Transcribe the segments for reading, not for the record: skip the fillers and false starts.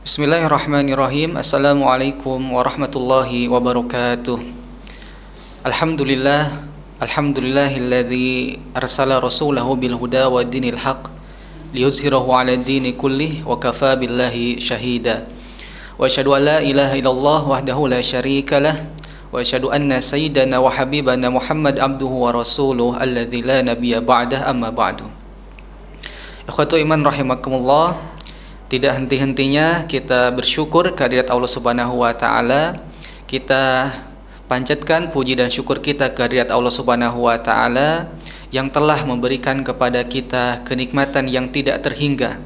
Bismillahirrahmanirrahim. Assalamualaikum warahmatullahi wabarakatuh. Alhamdulillah, alhamdulillahilladzi arsala rasulahu bil huda wa dinil haq liyuzhirahu 'ala dini kullih wa kafa billahi syahida. Wa asyhadu an la ilaha illallah wahdahu la syarika lah wa asyhadu anna sayyidana wa habibana Muhammad abduhu wa rasuluh alladzi la nabiyya ba'dah, amma ba'du. Ikhwatu iman rahimakumullah. Tidak henti-hentinya kita bersyukur kehadirat Allah Subhanahu wa taala. Kita panjatkan puji dan syukur kita kehadirat Allah Subhanahu wa taala yang telah memberikan kepada kita kenikmatan yang tidak terhingga,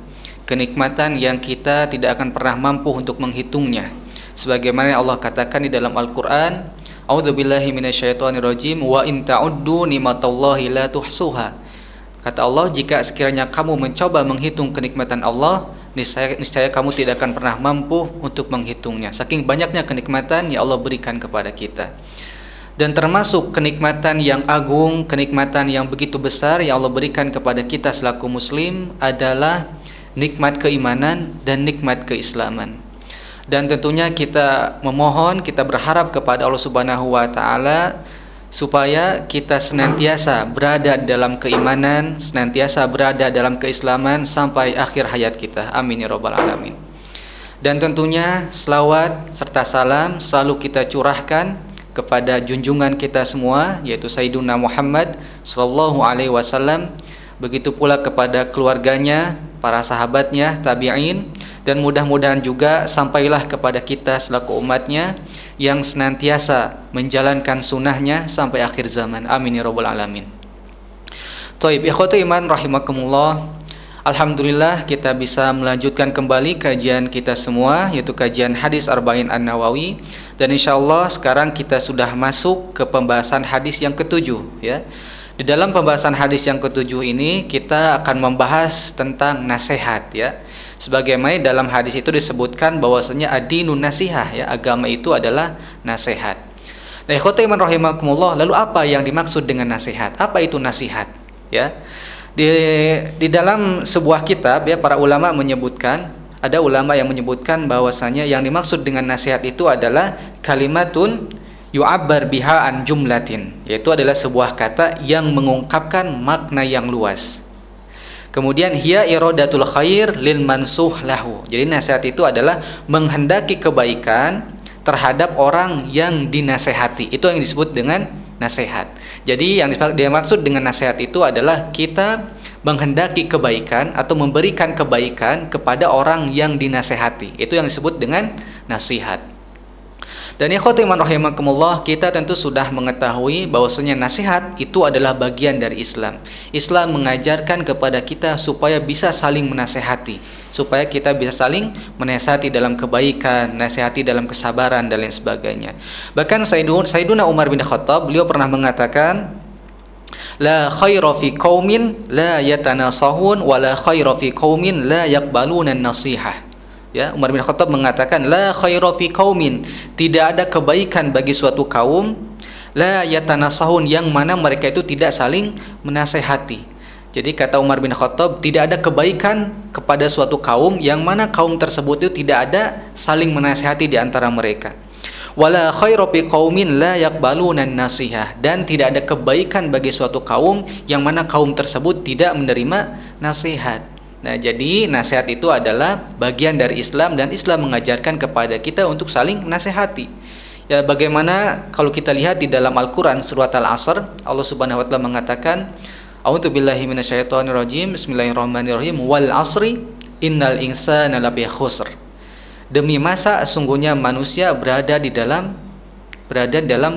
kenikmatan yang kita tidak akan pernah mampu untuk menghitungnya. Sebagaimana Allah katakan di dalam Al-Qur'an, A'udzubillahi minasyaitonirrajim, wa in ta'uddu nimatallahi la tuhsuha. Kata Allah, jika sekiranya kamu mencoba menghitung kenikmatan Allah, niscaya kamu tidak akan pernah mampu untuk menghitungnya. Saking banyaknya kenikmatan yang Allah berikan kepada kita. Dan termasuk kenikmatan yang agung, kenikmatan yang begitu besar yang Allah berikan kepada kita selaku muslim adalah nikmat keimanan dan nikmat keislaman. Dan tentunya kita memohon, kita berharap kepada Allah Subhanahu wa taala supaya kita senantiasa berada dalam keimanan, senantiasa berada dalam keislaman sampai akhir hayat kita. Amin ya rabbal alamin. Dan tentunya selawat serta salam selalu kita curahkan kepada junjungan kita semua, yaitu Sayyiduna Muhammad sallallahu alaihi wasallam, begitu pula kepada keluarganya, para sahabatnya, tabi'in, dan mudah-mudahan juga sampailah kepada kita selaku umatnya yang senantiasa menjalankan sunnahnya sampai akhir zaman. Amin ya rabbal alamin. Taib, ikhwatu iman rahimakumullah. Alhamdulillah kita bisa melanjutkan kembali kajian kita semua, yaitu kajian hadis Arba'in An-Nawawi. Dan insyaallah sekarang kita sudah masuk ke pembahasan hadis yang ketujuh, ya. Di dalam pembahasan hadis yang ketujuh ini kita akan membahas tentang nasihat, ya. Sebagaimana dalam hadis itu disebutkan bahwasanya ad-dinun nasihah, ya, agama itu adalah nasihat. Nah, ikhwati iman rahimakumullah, lalu apa yang dimaksud dengan nasihat? Apa itu nasihat? Ya. Di dalam sebuah kitab, ya, para ulama menyebutkan, ada ulama yang menyebutkan bahwasanya yang dimaksud dengan nasihat itu adalah kalimatun yu'abbar biha an jumlatin, yaitu adalah sebuah kata yang mengungkapkan makna yang luas. Kemudian hiya iradatul khair lil mansuh lahu. Jadi nasihat itu adalah menghendaki kebaikan terhadap orang yang dinasehati. Itu yang disebut dengan nasihat. Jadi yang dimaksud dengan nasihat itu adalah kita menghendaki kebaikan atau memberikan kebaikan kepada orang yang dinasehati. Itu yang disebut dengan nasihat. Dan ikhwati iman rahimakumullah, kita tentu sudah mengetahui bahwasanya nasihat itu adalah bagian dari Islam. Islam mengajarkan kepada kita supaya bisa saling menasehati, supaya kita bisa saling menasehati dalam kebaikan, nasihati dalam kesabaran dan lain sebagainya. Bahkan Sayyiduna Umar bin Khattab, beliau pernah mengatakan, la khaira fi qaumin la yatanasahun wa la khaira fi qaumin la yaqbaluna an-nasihah. Ya, Umar bin Khattab mengatakan la khaira fi qaumin, tidak ada kebaikan bagi suatu kaum la yatanasahun, yang mana mereka itu tidak saling menasehati. Jadi kata Umar bin Khattab, tidak ada kebaikan kepada suatu kaum yang mana kaum tersebut itu tidak ada saling menasehati di antara mereka. Wala khaira fi qaumin la yaqbaluna an-nasihah, dan tidak ada kebaikan bagi suatu kaum yang mana kaum tersebut tidak menerima nasihat. Nah, jadi nasihat itu adalah bagian dari Islam, dan Islam mengajarkan kepada kita untuk saling menasihati. Ya, bagaimana kalau kita lihat di dalam Al-Qur'an surat Al-Asr, Allah Subhanahu wa taala mengatakan, A'udzubillahi minasyaitonirrajim, bismillahirrahmanirrahim, wal asri innal insana lafi khusr. Demi masa sesungguhnya manusia berada dalam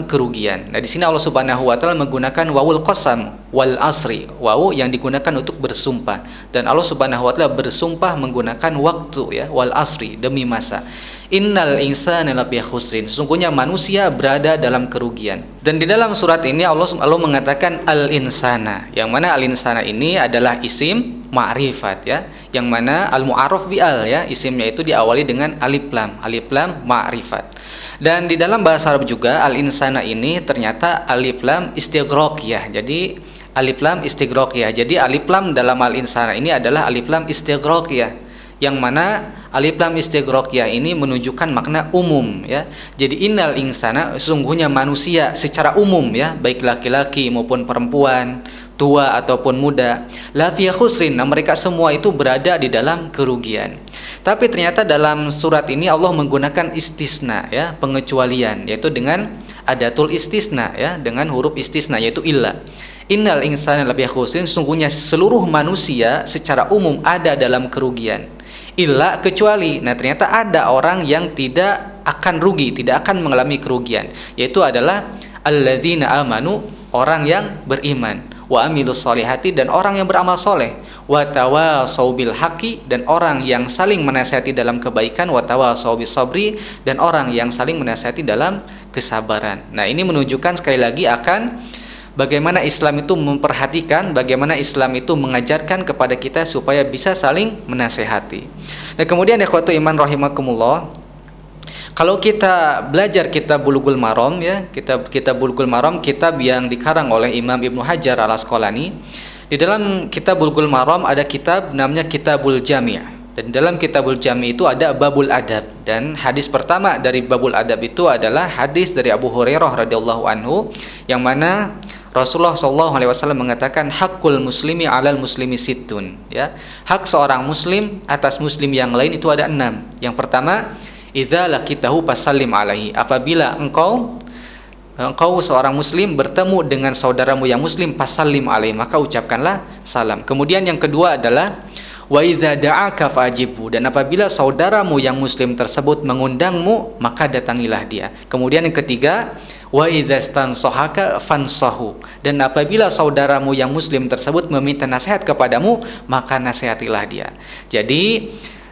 kerugian. Nah, di sini Allah Subhanahu wa taala menggunakan wawul qasam wal asri, wawu yang digunakan untuk bersumpah, dan Allah Subhanahu wa taala bersumpah menggunakan waktu, ya, wal asri, demi masa. Innal insana lafi khusrin, sesungguhnya manusia berada dalam kerugian. Dan di dalam surat ini Allah mengatakan al insana, yang mana al insana ini adalah isim ma'rifat, ya, yang mana al mu'arraf bi al, ya, isimnya itu diawali dengan alif lam ma'rifat. Dan di dalam bahasa Arab juga al insana ini ternyata alif lam istighraqiyah. Jadi alif lam istighraqiyah. Jadi alif lam dalam al insana ini adalah alif lam istighraqiyah. yang mana alif lam istighraqiyah ini menunjukkan makna umum ya. Jadi innal insana, sesungguhnya manusia secara umum ya, baik laki-laki maupun perempuan, tua ataupun muda, la fi khusrin, mereka semua itu berada di dalam kerugian. Tapi ternyata dalam surat ini Allah menggunakan istisna ya, pengecualian, yaitu dengan adatul istisna ya, dengan huruf istisna yaitu illa. Innal insana lafi khusrin, sesungguhnya seluruh manusia secara umum ada dalam kerugian. Illa, kecuali. Nah, ternyata ada orang yang tidak akan rugi, tidak akan mengalami kerugian, yaitu adalah alladzina amanu, orang yang beriman, wa amilus solihati, dan orang yang beramal soleh, wa tawasau bil haqi, dan orang yang saling menasihati dalam kebaikan, wa tawasau bis sabri, dan orang yang saling menasihati dalam kesabaran. Nah, ini menunjukkan sekali lagi akan bagaimana Islam itu memperhatikan, bagaimana Islam itu mengajarkan kepada kita supaya bisa saling menasehati. Nah, kemudian ikhwatu iman rahimakumullah, kalau kita belajar kitab Bulughul Maram ya, kitab Bulughul Maram, kitab yang dikarang oleh Imam Ibnu Hajar Al-Asqalani. Di dalam kitab Bulughul Maram ada kitab namanya Kitabul Jami'. Dan dalam Kitabul Jami' itu ada babul adab, dan hadis pertama dari babul adab itu adalah hadis dari Abu Hurairah radhiyallahu anhu, yang mana Rasulullah SAW mengatakan hakul muslimi alal muslimi sittun ya. Hak seorang muslim atas muslim yang lain itu ada 6. Yang pertama, idza laqitahu fasallim alaihi, apabila engkau seorang muslim bertemu dengan saudaramu yang muslim, fasallim alaihi, maka ucapkanlah salam. Kemudian yang kedua adalah wa idza da'aka fajibhu, dan apabila saudaramu yang muslim tersebut mengundangmu, maka datangilah dia. Kemudian yang ketiga, wa idza stansahaka fansahu, dan apabila saudaramu yang muslim tersebut meminta nasihat kepadamu, maka nasihatilah dia. Jadi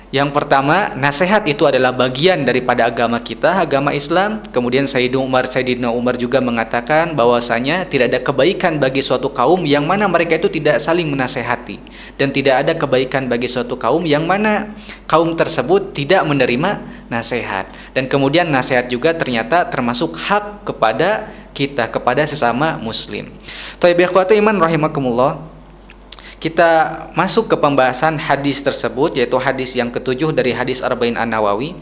yang pertama, nasihat itu adalah bagian daripada agama kita, agama Islam. Kemudian Sayyidina Umar juga mengatakan bahwasanya tidak ada kebaikan bagi suatu kaum yang mana mereka itu tidak saling menasehati, dan tidak ada kebaikan bagi suatu kaum yang mana kaum tersebut tidak menerima nasihat. Dan kemudian nasihat juga ternyata termasuk hak kepada kita, kepada sesama muslim. Thayib ikhwatu iman rahimakumullah, kita masuk ke pembahasan hadis tersebut, yaitu hadis yang ketujuh dari hadis Arba'in An-Nawawi.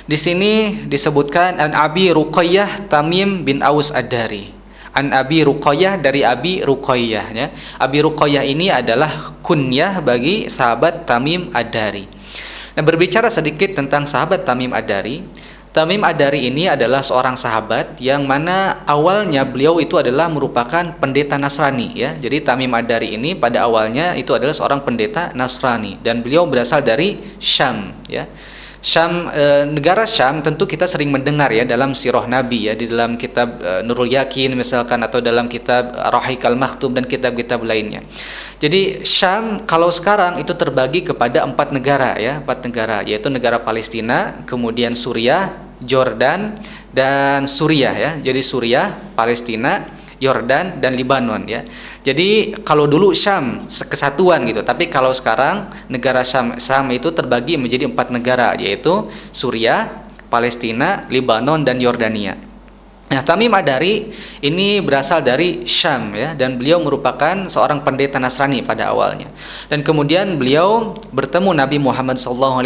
Di sini disebutkan an Abi Ruqayyah Tamim bin Aus Ad-Dari. An Abi Ruqayyah, dari Abi Ruqayyah ya. Abi Ruqayyah ini adalah kunyah bagi sahabat Tamim Ad-Dari. Nah, berbicara sedikit tentang sahabat Tamim Ad-Dari. Tamim Ad-Dari ini adalah seorang sahabat yang mana awalnya beliau itu adalah merupakan pendeta Nasrani ya. Jadi Tamim Ad-Dari ini pada awalnya itu adalah seorang pendeta Nasrani, dan beliau berasal dari Syam ya. Syam, negara Syam tentu kita sering mendengar ya dalam sirah Nabi ya, di dalam kitab Nurul Yakin misalkan, atau dalam kitab Rahiq Al-Maktum dan kitab-kitab lainnya. Jadi Syam kalau sekarang itu terbagi kepada 4 negara ya, 4 negara, yaitu negara Palestina, kemudian Suriah, Jordan, dan Suriah ya. Jadi Suriah, Palestina, Yordan, dan Libanon ya. Jadi kalau dulu Syam kesatuan gitu, tapi kalau sekarang negara Syam itu terbagi menjadi 4 negara, yaitu Suriah, Palestina, Libanon, dan Yordania. Nah, Tamim Ad-Dari ini berasal dari Syam ya, dan beliau merupakan seorang pendeta Nasrani pada awalnya. Dan kemudian beliau bertemu Nabi Muhammad SAW,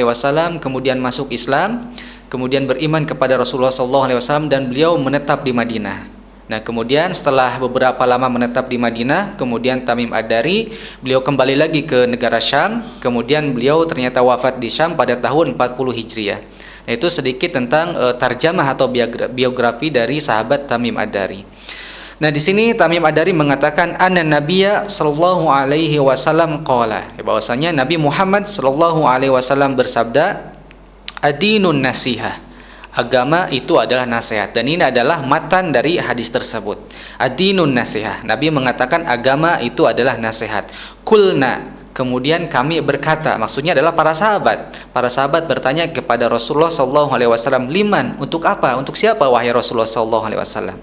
kemudian masuk Islam, kemudian beriman kepada Rasulullah SAW, dan beliau menetap di Madinah. Nah, kemudian setelah beberapa lama menetap di Madinah, kemudian Tamim Ad-Dari beliau kembali lagi ke negara Syam, kemudian beliau ternyata wafat di Syam pada tahun 40 Hijriah. Nah, itu sedikit tentang tarjamah atau biografi dari sahabat Tamim Ad-Dari. Nah, di sini Tamim Ad-Dari mengatakan anna Nabiyya sallallahu alaihi wasallam qala, bahwasanya Nabi Muhammad sallallahu alaihi wasallam bersabda, adinun nasihah, agama itu adalah nasihat. Dan ini adalah matan dari hadis tersebut. Adinun nasihah, Nabi mengatakan agama itu adalah nasihat. Kulna, kemudian kami berkata, maksudnya adalah para sahabat. Para sahabat bertanya kepada Rasulullah SAW, liman, untuk apa? Untuk siapa wahai Rasulullah SAW?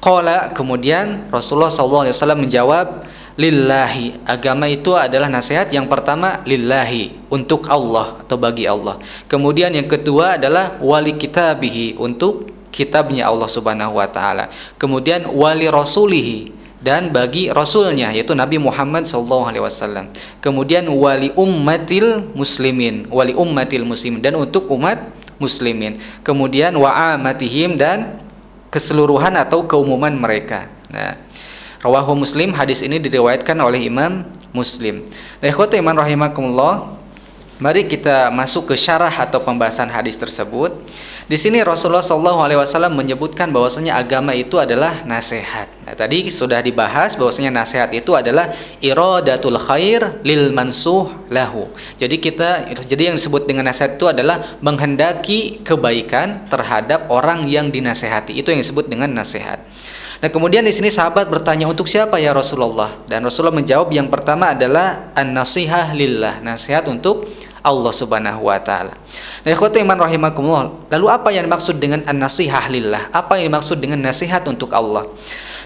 Qala, kemudian Rasulullah SAW menjawab, lillahi, agama itu adalah nasihat. Yang pertama lillahi, untuk Allah atau bagi Allah. Kemudian yang kedua adalah wali kitabihi, untuk kitabnya Allah Subhanahu wa taala. Kemudian wali rasulihi, dan bagi rasulnya yaitu Nabi Muhammad SAW. Kemudian wali ummatil muslimin dan untuk umat muslimin. Kemudian wa amatihim dan keseluruhan atau keumuman mereka. Nah, rawahu Muslim, hadis ini diriwayatkan oleh Imam Muslim. Nah, ikhwatu iman rahimakumullah, mari kita masuk ke syarah atau pembahasan hadis tersebut. Di sini Rasulullah SAW menyebutkan bahwasanya agama itu adalah nasihat. Nah, tadi sudah dibahas bahwasanya nasihat itu adalah iradatul khair lil mansuh lahu. Jadi yang disebut dengan nasihat itu adalah menghendaki kebaikan terhadap orang yang dinasehati. Itu yang disebut dengan nasihat. Nah, kemudian di sini sahabat bertanya, untuk siapa ya Rasulullah? Dan Rasulullah menjawab, yang pertama adalah an-nasihah lillah, nasihat untuk Allah Subhanahu wa taala. Nah, ikhwatu iman rahimakumullah, lalu apa yang dimaksud dengan an-nasihah lillah? Apa yang dimaksud dengan nasihat untuk Allah?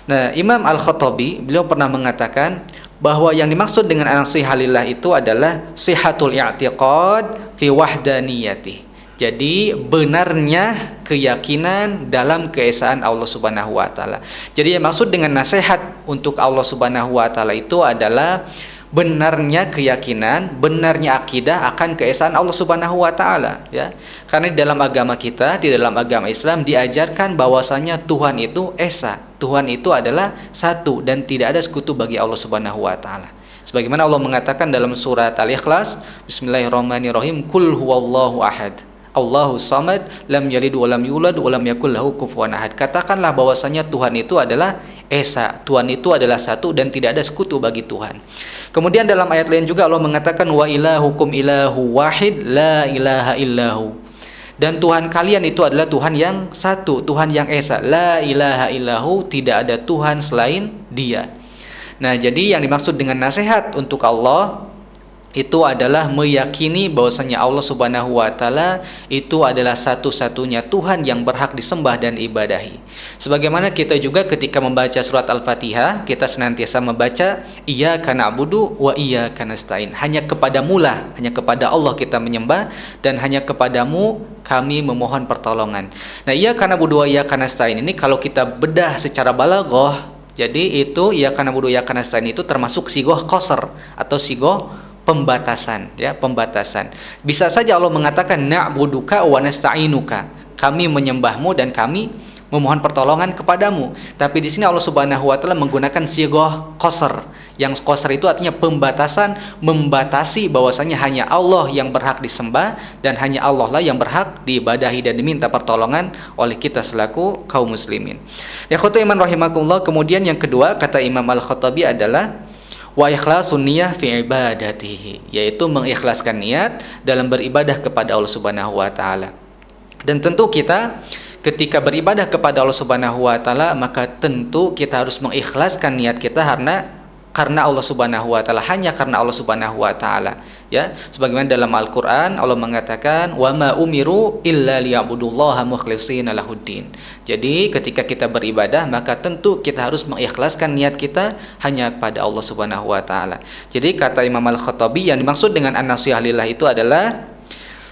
Nah, Imam Al-Khattabi beliau pernah mengatakan bahwa yang dimaksud dengan an-nasihah lillah itu adalah sihatul i'tiqad fi wahdaniyati. Jadi benarnya keyakinan dalam keesaan Allah Subhanahu wa taala. Jadi yang maksud dengan nasihat untuk Allah Subhanahu wa taala itu adalah benarnya keyakinan, benarnya akidah akan keesaan Allah Subhanahu wa taala, ya. Karena di dalam agama kita, di dalam agama Islam diajarkan bahwasanya Tuhan itu esa. Tuhan itu adalah satu dan tidak ada sekutu bagi Allah Subhanahu wa taala. Sebagaimana Allah mengatakan dalam surat Al-Ikhlas, Bismillahirrahmanirrahim, Qul huwallahu ahad, Allahu samad, lam yalid wa lam yulad wa lam yakul lahu kufuwan ahad. Katakanlah bahwasanya Tuhan itu adalah esa, Tuhan itu adalah satu dan tidak ada sekutu bagi Tuhan. Kemudian dalam ayat lain juga Allah mengatakan wa ilahukum ilahu wahid la ilaha illahu. Dan Tuhan kalian itu adalah Tuhan yang satu, Tuhan yang esa, la ilaha illahu, tidak ada Tuhan selain Dia. Nah, jadi yang dimaksud dengan nasihat untuk Allah itu adalah meyakini bahwasanya Allah Subhanahu wa taala itu adalah satu-satunya Tuhan yang berhak disembah dan ibadahi. Sebagaimana kita juga ketika membaca surat Al-Fatihah, kita senantiasa membaca iyyaka na'budu wa iyyaka nasta'in. Hanya kepada Allah kita menyembah dan hanya kepadamu kami memohon pertolongan. Nah, iyyaka na'budu wa iyyaka nasta'in ini kalau kita bedah secara balaghah, jadi itu iyyaka na'budu wa iyyaka nasta'in itu termasuk sigoh qasr atau sigoh pembatasan, ya, pembatasan. Bisa saja Allah mengatakan na'buduka wa nasta'inuka, kami menyembahmu dan kami memohon pertolongan kepadamu. Tapi di sini Allah Subhanahu wa taala menggunakan sighah qasr. Yang qasr itu artinya pembatasan, membatasi bahwasanya hanya Allah yang berhak disembah dan hanya Allah lah yang berhak diibadahi dan diminta pertolongan oleh kita selaku kaum muslimin. Ya khotbah iman rahimakumullah. Kemudian yang kedua kata Imam Al-Khattabi adalah wa ikhlasun niyah fi ibadatihi, yaitu mengikhlaskan niat dalam beribadah kepada Allah Subhanahu wa taala. Dan tentu kita ketika beribadah kepada Allah Subhanahu wa taala, maka tentu kita harus mengikhlaskan niat kita karena Allah Subhanahu wa taala, hanya karena Allah Subhanahu wa taala, ya. Sebagaimana dalam Al-Qur'an Allah mengatakan wa ma umiru illa liya'budullaha mukhlishina lahuddin. Jadi ketika kita beribadah maka tentu kita harus mengikhlaskan niat kita hanya kepada Allah Subhanahu wa taala. Jadi kata Imam Al-Khattabi yang dimaksud dengan an-nasihah lillah itu adalah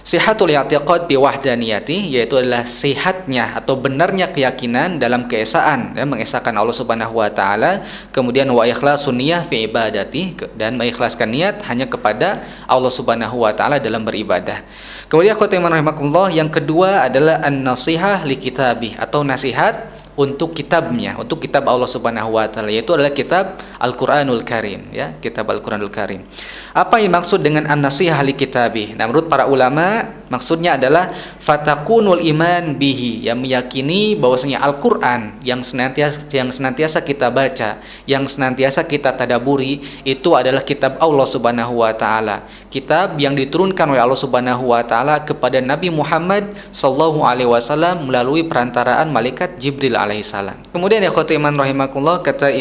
sihatul i'tiqad bi wahdaniyati, yaitu adalah sihatnya atau benarnya keyakinan dalam keesaan, ya, mengesahkan Allah Subhanahu wa taala. Kemudian wa ikhlasun niyah fi ibadati, dan mengikhlaskan niat hanya kepada Allah Subhanahu wa taala dalam beribadah. Kemudian khotimah rahimakumullah, yang kedua adalah an-nasihah li kitabih, atau nasihat untuk kitabnya, untuk kitab Allah Subhanahu wa taala, yaitu adalah kitab Al-Qur'anul Karim, ya, kitab Al-Qur'anul Karim. Apa yang maksud dengan an-nasihah li kitabih? Nah, menurut para ulama maksudnya adalah fatakunul iman bihi, yang meyakini bahwasanya Al-Qur'an yang senantiasa kita baca, yang senantiasa kita tadaburi itu adalah kitab Allah Subhanahu wa taala. Kitab yang diturunkan oleh Allah Subhanahu wa taala kepada Nabi Muhammad sallallahu alaihi wasallam melalui perantaraan malaikat Jibril alaihissalam. Kemudian ya khotiman rahimakumullah, kata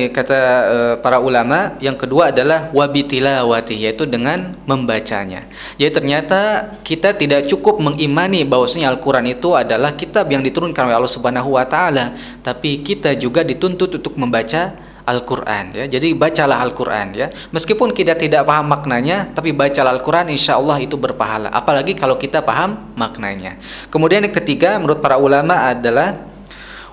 para ulama, yang kedua adalah wabitilawati, yaitu dengan membacanya. Jadi ternyata kita tidak cukup mengimani bahwasanya Al-Qur'an itu adalah kitab yang diturunkan oleh Allah Subhanahu wa taala, tapi kita juga dituntut untuk membaca Al-Qur'an, ya. Jadi bacalah Al-Qur'an, ya. Meskipun kita tidak paham maknanya, tapi bacalah Al-Qur'an, insyaallah itu berpahala. Apalagi kalau kita paham maknanya. Kemudian yang ketiga menurut para ulama adalah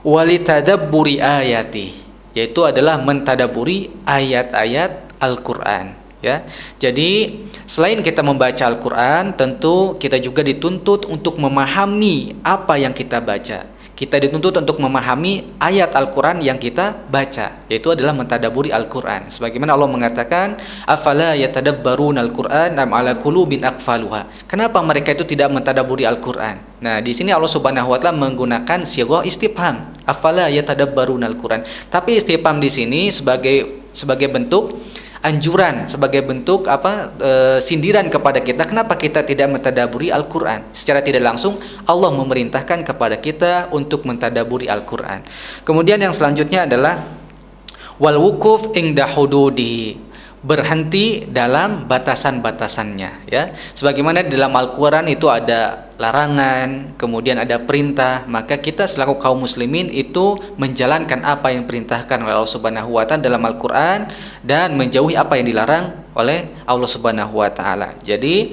walitadabburi ayati, yaitu adalah mentadaburi ayat-ayat Al-Qur'an, ya. Jadi selain kita membaca Al-Qur'an, tentu kita juga dituntut untuk memahami apa yang kita baca. Kita dituntut untuk memahami ayat Al-Quran yang kita baca, yaitu adalah mentadaburi Al-Quran. Sebagaimana Allah mengatakan, afala yatadabbaruna Al-Quran am ala qulubin aqfaluha. Kenapa mereka itu tidak mentadaburi Al-Quran? Nah, di sini Allah Subhanahu wa taala menggunakan sighah istifham, afala yatadabbaruna Al-Quran. Tapi istifham di sini sebagai bentuk anjuran, sebagai bentuk sindiran kepada kita. Kenapa kita tidak mentadaburi Al-Quran? Secara tidak langsung Allah memerintahkan kepada kita untuk mentadaburi Al-Quran. Kemudian yang selanjutnya adalah wal wukuf inda hududihi, berhenti dalam batasan-batasannya, ya. Sebagaimana di dalam Al-Quran itu ada larangan, kemudian ada perintah, maka kita selaku kaum muslimin itu menjalankan apa yang diperintahkan oleh Allah Subhanahu wa taala dalam Al-Quran dan menjauhi apa yang dilarang oleh Allah Subhanahu wa taala. Jadi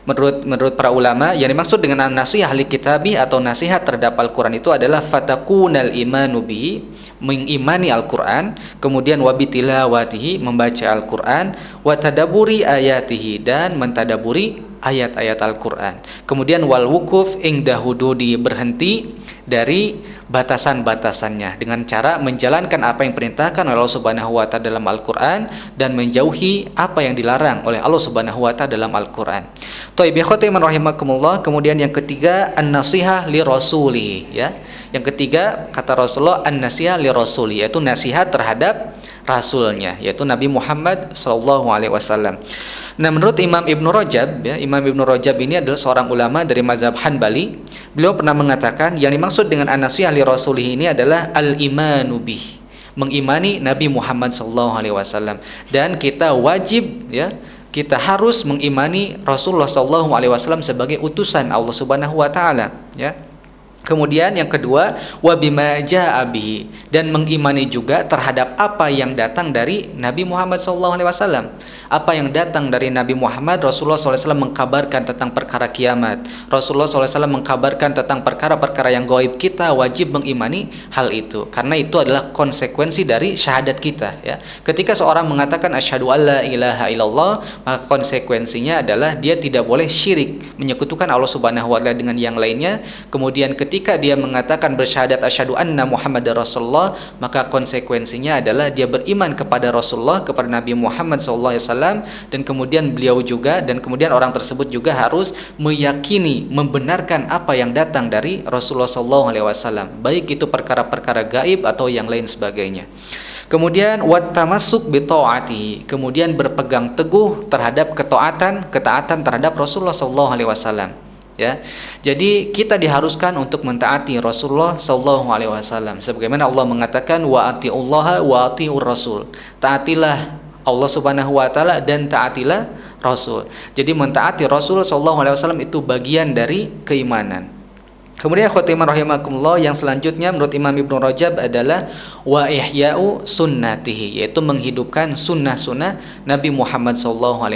menurut para ulama, yang dimaksud dengan nasihat li kitabi atau nasihat terhadap Al-Quran itu adalah fatakunal imanu bihi, mengimani Al-Quran, kemudian wabitilawatihi, membaca Al-Quran, watadaburi ayatihi, dan mentadaburi ayat-ayat Al-Quran. Kemudian wal wukuf inda hududi, berhenti dari batasan-batasannya dengan cara menjalankan apa yang diperintahkan oleh Allah Subhanahu wa taala dalam Al-Quran dan menjauhi apa yang dilarang oleh Allah Subhanahu wa taala dalam Al-Quran. Thayyib ikhwatiman rahimakumullah. Kemudian yang ketiga, an-nasihah li rasulih, ya. Yang ketiga, kata Rasulullah, an-nasihah li rasulih, yaitu nasihat terhadap rasulnya, yaitu Nabi Muhammad sallallahu alaihi wasallam. Nah, menurut Imam Ibnu Rajab, ya, Imam Ibnu Rajab ini adalah seorang ulama dari mazhab Hanbali. Beliau pernah mengatakan yang dimaksud dengan an-nasihah li rasulih ini adalah al-imanu bih, mengimani Nabi Muhammad sallallahu alaihi wasallam, dan kita wajib, ya, kita harus mengimani Rasulullah sallallahu alaihi wasallam sebagai utusan Allah Subhanahu wa taala, ya. Kemudian yang kedua, wa bima jaa bihi, dan mengimani juga terhadap apa yang datang dari Nabi Muhammad SAW. Apa yang datang dari Nabi Muhammad, Rasulullah SAW mengkabarkan tentang perkara kiamat, Rasulullah SAW mengkabarkan tentang perkara-perkara yang gaib, kita wajib mengimani hal itu, karena itu adalah konsekuensi dari syahadat kita, ya. Ketika seorang mengatakan asyhadu alla ilaha illallah, maka konsekuensinya adalah dia tidak boleh syirik, menyekutukan Allah Subhanahu wa taala dengan yang lainnya. Kemudian ketika dia mengatakan bersyahadat asyhadu anna Muhammadar Rasulullah, maka konsekuensinya adalah dia beriman kepada Rasulullah, kepada Nabi Muhammad SAW, dan kemudian kemudian orang tersebut juga harus meyakini, membenarkan apa yang datang dari Rasulullah SAW, baik itu perkara-perkara gaib atau yang lain sebagainya. Kemudian wattamassuk bi taati, kemudian berpegang teguh terhadap ketaatan terhadap Rasulullah SAW. Ya, jadi kita diharuskan untuk mentaati Rasulullah sallallahu alaihi wasallam. Sebagaimana Allah mengatakan wa atiullaha wa atiur rasul. Taatilah Allah Subhanahu wa taala dan taatilah Rasul. Jadi mentaati Rasul sallallahu alaihi wasallam itu bagian dari keimanan. Kemudian khotimah rahimakumullah, yang selanjutnya menurut Imam Ibnu Rajab adalah wa ihya'u sunnatihi, yaitu menghidupkan sunnah-sunnah Nabi Muhammad SAW.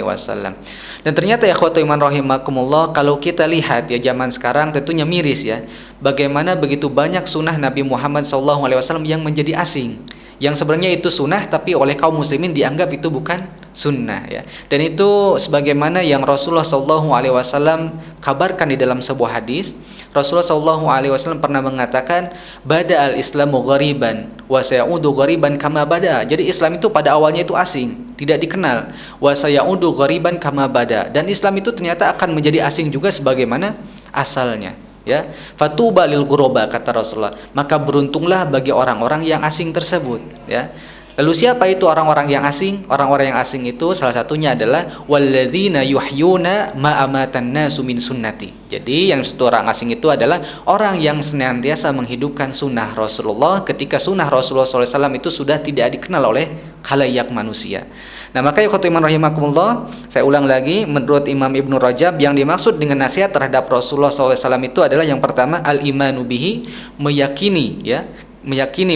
Dan ternyata ya khotimah rahimakumullah, kalau kita lihat ya zaman sekarang tentunya miris, ya, bagaimana begitu banyak sunnah Nabi Muhammad SAW yang menjadi asing, yang sebenarnya itu sunnah tapi oleh kaum muslimin dianggap itu bukan sunnah, ya. Dan itu sebagaimana yang Rasulullah SAW kabarkan di dalam sebuah hadis. Rasulullah SAW pernah mengatakan bada'al islamu ghariban wa sayaudu ghariban kama bada. Jadi Islam itu pada awalnya itu asing, tidak dikenal. Wa sayaudu ghariban kama bada, dan Islam itu ternyata akan menjadi asing juga sebagaimana asalnya, ya. Fatuba lil ghuraba, kata Rasulullah, maka beruntunglah bagi orang-orang yang asing tersebut, ya. Lalu siapa itu orang-orang yang asing? Orang-orang yang asing itu salah satunya adalah walladzina yuhyuna ma amatan nasu min sunnati. Jadi yang satu orang asing itu adalah orang yang senantiasa menghidupkan sunnah Rasulullah ketika sunnah Rasulullah SAW itu sudah tidak dikenal oleh khalayak manusia. Nah, maka ya khotimah rahimakumullah, saya ulang lagi, menurut Imam Ibnu Rajab yang dimaksud dengan nasihat terhadap Rasulullah SAW itu adalah yang pertama al-imanu bihi, meyakini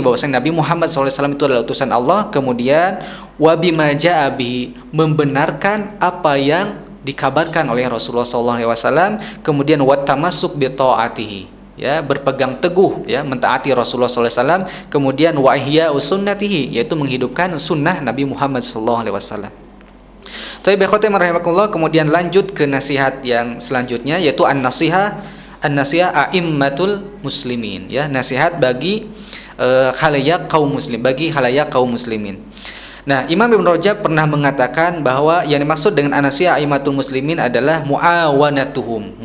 bahwasanya Nabi Muhammad SAW itu adalah utusan Allah. Kemudian wabima ja'a bihi, membenarkan apa yang dikabarkan oleh Rasulullah SAW. Kemudian wattamassuk bi taatihi, ya, berpegang teguh, ya, mentaati Rasulullah SAW. Kemudian wa ihya'us sunnatihi, yaitu menghidupkan sunnah Nabi Muhammad SAW. Tapi ikhwati rahimakumullah, kemudian lanjut ke nasihat yang selanjutnya, yaitu an-nasihah a'immatul muslimin, ya, nasihat bagi khalayak kaum muslim, bagi khalayak kaum muslimin. Nah, Imam Ibn Rajab pernah mengatakan bahwa yang dimaksud dengan an-nasihah a'immatul muslimin adalah muawanatuhum,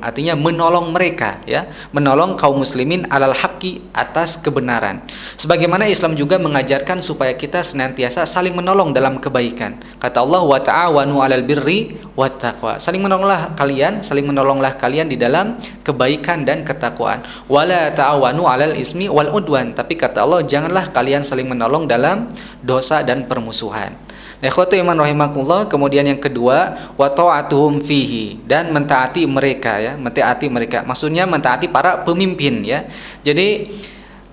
artinya menolong mereka, ya, menolong kaum muslimin alal haqqi, atas kebenaran. Sebagaimana Islam juga mengajarkan supaya kita senantiasa saling menolong dalam kebaikan. Kata Allah, wa ta'awanu 'alal birri wat taqwa. Saling menolonglah kalian di dalam kebaikan dan ketakwaan. Wala ta'awanu 'alal ismi wal udwan. Tapi kata Allah, janganlah kalian saling menolong dalam dosa dan permusuhan. Nah, ikhwatu iman rahimakumullah, kemudian yang kedua, wa ta'atuhum fihi, dan mentaati mereka, ya, mentaati mereka. Maksudnya mentaati para pemimpin, ya. Jadi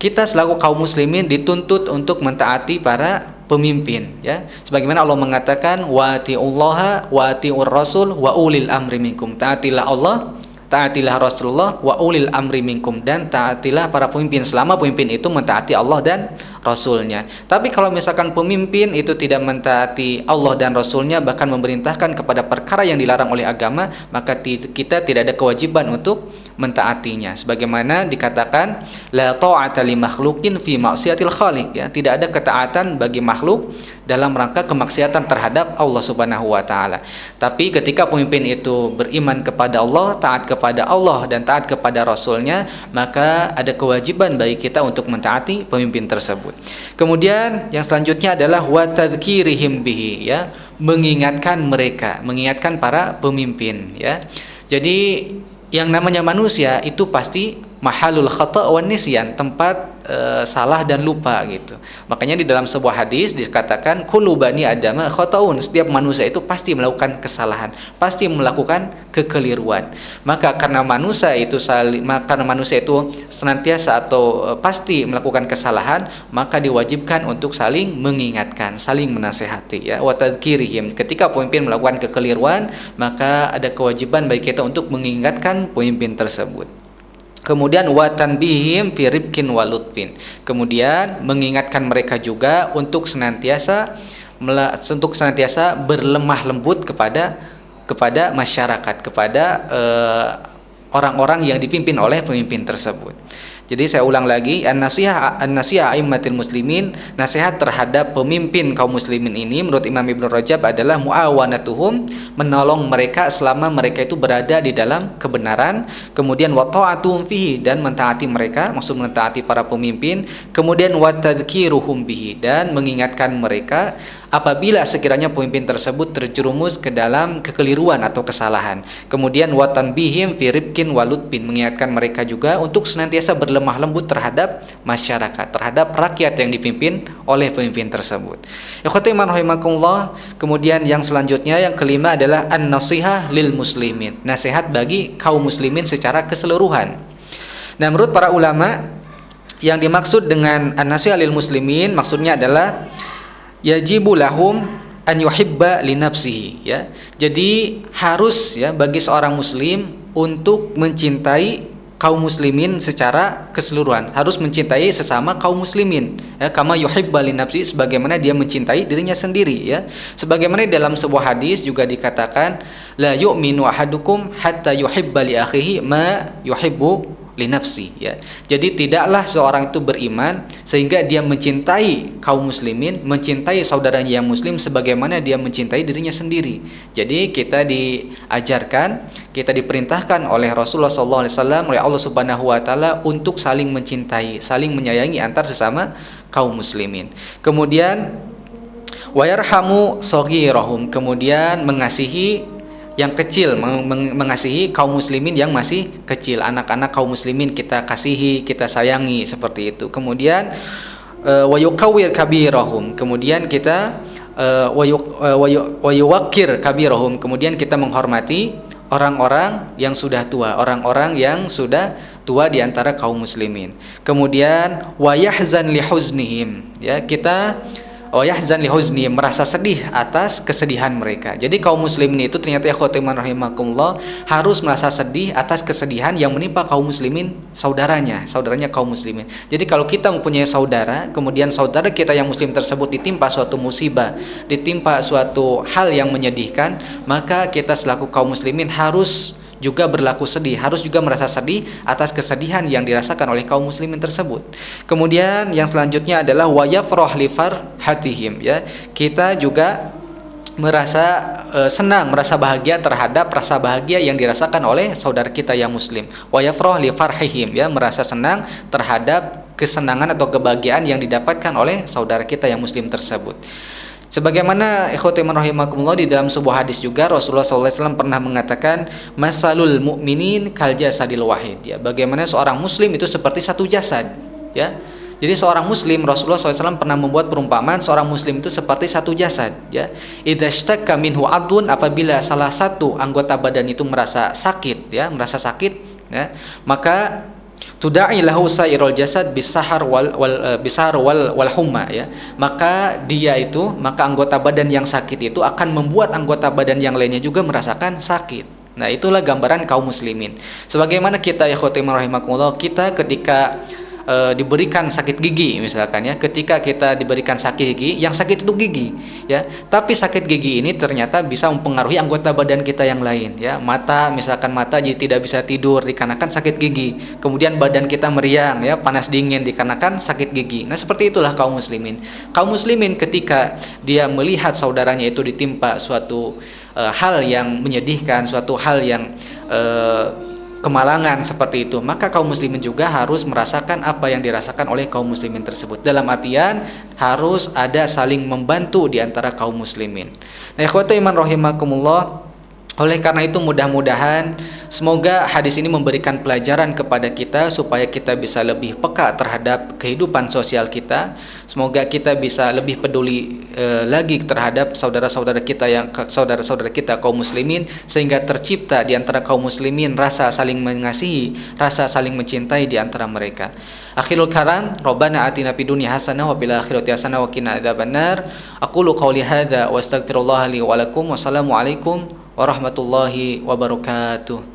kita selaku kaum muslimin dituntut untuk mentaati para pemimpin, ya. Sebagaimana Allah mengatakan wa atiullaha wa atiur rasul wa ulil amri minkum. Taatilah Allah, taatilah Rasulullah, wa ulil amri minkum, dan taatilah para pemimpin selama pemimpin itu mentaati Allah dan Rasulnya. Tapi kalau misalkan pemimpin itu tidak mentaati Allah dan Rasulnya, bahkan memerintahkan kepada perkara yang dilarang oleh agama, maka kita tidak ada kewajiban untuk mentaatinya. Sebagaimana dikatakan la ta'ata li makhluqin fi ma'siyatil khaliq, ya, tidak ada ketaatan bagi makhluk dalam rangka kemaksiatan terhadap Allah Subhanahu wa taala. Tapi ketika pemimpin itu beriman kepada Allah, taat kepada Allah dan taat kepada Rasulnya, maka ada kewajiban bagi kita untuk mentaati pemimpin tersebut. Kemudian yang selanjutnya adalah wa tadhkirihim bihi, ya, mengingatkan mereka, mengingatkan para pemimpin, ya. Jadi yang namanya manusia itu pasti mahalul khata' wan nisyan, tempat salah dan lupa, gitu. Makanya di dalam sebuah hadis dikatakan kullu bani adama khata'un, setiap manusia itu pasti melakukan kesalahan, pasti melakukan kekeliruan. Maka karena manusia itu senantiasa atau pasti melakukan kesalahan, maka diwajibkan untuk saling mengingatkan, saling menasehati, ya, wa tadhkirihim. Ketika pemimpin melakukan kekeliruan, maka ada kewajiban bagi kita untuk mengingatkan pemimpin tersebut. Kemudian wa tanbihim fi ribkin wa lutfin. Kemudian mengingatkan mereka juga untuk senantiasa berlemah lembut kepada masyarakat, kepada orang-orang yang dipimpin oleh pemimpin tersebut. Jadi saya ulang lagi, an-nasihah a'immatil muslimin, nasihat terhadap pemimpin kaum muslimin ini menurut Imam Ibn Rajab adalah muawanatuhum, menolong mereka selama mereka itu berada di dalam kebenaran. Kemudian wa ta'atuhum fihi, dan mentaati mereka, maksud mentaati para pemimpin. Kemudian wa tadhkiruhum bihi, dan mengingatkan mereka apabila sekiranya pemimpin tersebut terjerumus ke dalam kekeliruan atau kesalahan. Kemudian wa tanbihim fi ribkin wa lutfin, mengingatkan mereka juga untuk senantiasa berlemah lembut terhadap masyarakat, terhadap rakyat yang dipimpin oleh pemimpin tersebut. Ikhwati man rahimakumullah, kemudian yang selanjutnya, yang kelima adalah an-nasihah lil muslimin, nasihat bagi kaum muslimin secara keseluruhan. Nah, menurut para ulama, yang dimaksud dengan an-nasihah lil muslimin maksudnya adalah yajibu lahum an yuhibba li nafsihi, ya. Jadi harus, ya, bagi seorang muslim untuk mencintai kaum muslimin secara keseluruhan, harus mencintai sesama kaum muslimin, ya, kama yuhibba li nafsi, sebagaimana dia mencintai dirinya sendiri, ya. Sebagaimana dalam sebuah hadis juga dikatakan la yu'minu ahadukum hatta yuhibba li akhihi ma yuhibbu li nafsi, ya. Jadi tidaklah seorang itu beriman sehingga dia mencintai kaum muslimin, mencintai saudaranya yang muslim sebagaimana dia mencintai dirinya sendiri. Jadi kita diajarkan, kita diperintahkan oleh Rasulullah SAW, oleh Allah Subhanahu wa taala untuk saling mencintai, saling menyayangi antar sesama kaum muslimin. Kemudian wa yarhamu shaghirahum, kemudian mengasihi yang kecil, mengasihi kaum muslimin yang masih kecil, anak-anak kaum muslimin kita kasihi, kita sayangi, seperti itu. Kemudian wa yukawwir kabirahum, kemudian kita wa yuwaqqir kabirahum, kemudian kita menghormati orang-orang yang sudah tua, orang-orang yang sudah tua di antara kaum muslimin. Kemudian wa yahzan li huznihim, ya, kita wa yahzan li huzni, merasa sedih atas kesedihan mereka. Jadi kaum muslimin itu ternyata ikhwatiman rahimakumullah harus merasa sedih atas kesedihan yang menimpa kaum muslimin saudaranya kaum muslimin. Jadi kalau kita mempunyai saudara, kemudian saudara kita yang muslim tersebut ditimpa suatu musibah, ditimpa suatu hal yang menyedihkan, maka kita selaku kaum muslimin harus juga berlaku sedih, harus juga merasa sedih atas kesedihan yang dirasakan oleh kaum muslimin tersebut. Kemudian yang selanjutnya adalah wa yafrah li farhatihim, ya. Kita juga merasa senang, merasa bahagia terhadap rasa bahagia yang dirasakan oleh saudara kita yang muslim. Wa yafrah li farhihim, ya, merasa senang terhadap kesenangan atau kebahagiaan yang didapatkan oleh saudara kita yang muslim tersebut. Sebagaimana ikhwatiman rahimakumullah di dalam sebuah hadis juga Rasulullah SAW pernah mengatakan masalul mu'minin kal jasadil wahid, ya, bagaimana seorang muslim itu seperti satu jasad, ya. Jadi seorang muslim, Rasulullah SAW pernah membuat perumpamaan seorang muslim itu seperti satu jasad, ya. Idza ishtaka minhu adun, apabila salah satu anggota badan itu merasa sakit, ya, ya, maka tudai lahu sairul jasad bisahar wal humma, ya. Maka anggota badan yang sakit itu akan membuat anggota badan yang lainnya juga merasakan sakit. Nah, itulah gambaran kaum muslimin. Sebagaimana kita ya khotimah rahimakumullah, kita ketika diberikan sakit gigi misalkan, ya, ketika kita diberikan sakit gigi, yang sakit itu gigi, ya, tapi sakit gigi ini ternyata bisa mempengaruhi anggota badan kita yang lain, ya. Mata jadi tidak bisa tidur dikarenakan sakit gigi, kemudian badan kita meriang, ya, panas dingin dikarenakan sakit gigi. Nah, seperti itulah kaum muslimin ketika dia melihat saudaranya itu ditimpa suatu hal yang menyedihkan, suatu hal yang kemalangan seperti itu, maka kaum muslimin juga harus merasakan apa yang dirasakan oleh kaum muslimin tersebut. Dalam artian harus ada saling membantu di antara kaum muslimin. Nah, ikhwatu iman rahimakumullah, oleh karena itu mudah-mudahan semoga hadis ini memberikan pelajaran kepada kita supaya kita bisa lebih peka terhadap kehidupan sosial kita. Semoga kita bisa lebih peduli lagi terhadap saudara-saudara kita kaum muslimin, sehingga tercipta di antara kaum muslimin rasa saling mengasihi, rasa saling mencintai di antara mereka. Akhirul kalam, Rabbana atina fid dunya hasanah wa fil akhirati hasanah wa qina adzabannar. Aqulu qouli hadza wa astaghfirullah li wa lakum. Wassalamu alaikum warahmatullahi wabarakatuh.